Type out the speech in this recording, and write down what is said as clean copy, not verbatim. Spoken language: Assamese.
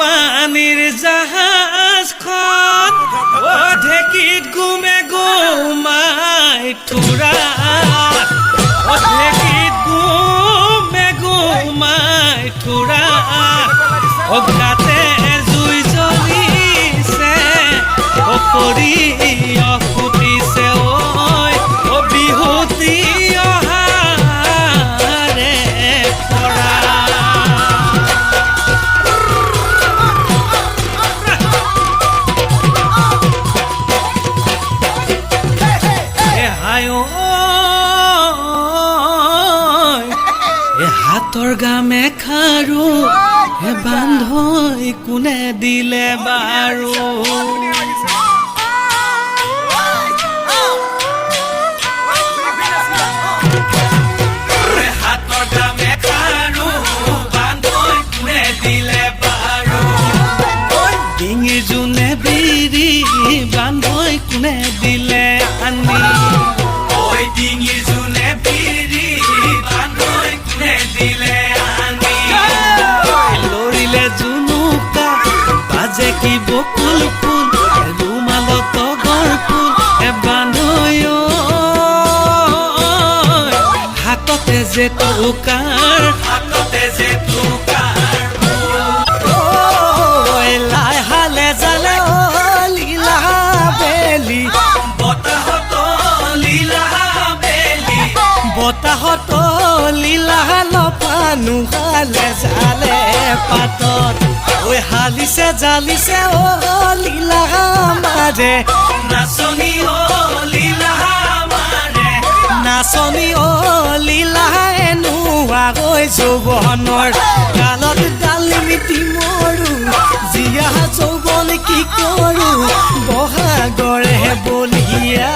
পানীৰ জাহাজখন ঢেঁকীত গুমে গুমাই থোৰা ঢেঁকীত গুমে গুমাই থোৰা অগ্ৰাতে জুই জ্বলিছে অকৰি অফুটিছে ঐ বিহুতি অহাৰে পৰা হাতৰ গামে খাৰু বান্ধৈ কোনে দিলে বাৰু হাতৰ গামে খাৰু বান্ধৈ কোনে দিলে বাৰু ডিঙি জোনে বিৰি বান্ধৈ কোনে দিলে আনি ঐ ডিঙি জোনে বিৰি বান্ধৈ কোনে দিলে আনি লৰিলে জুনুকা বাজে কি বকুল ফুল ৰুমালত তগৰ ফুল বান্ধৈ হাততে যে টুকাৰ লাই হালে জালে লীলা বেলি বতাহত লীলা লপানো হালে জালে পাতত ঐ হালিছে জালিছে লীলা মাৰে নাচনি নাচনি লীলা এনুৱা গৈ যৌৱনৰ গালত ডালিমিতি মৰো জীয়া যৌৱন কি কৰো বহাগৰে বলিয়া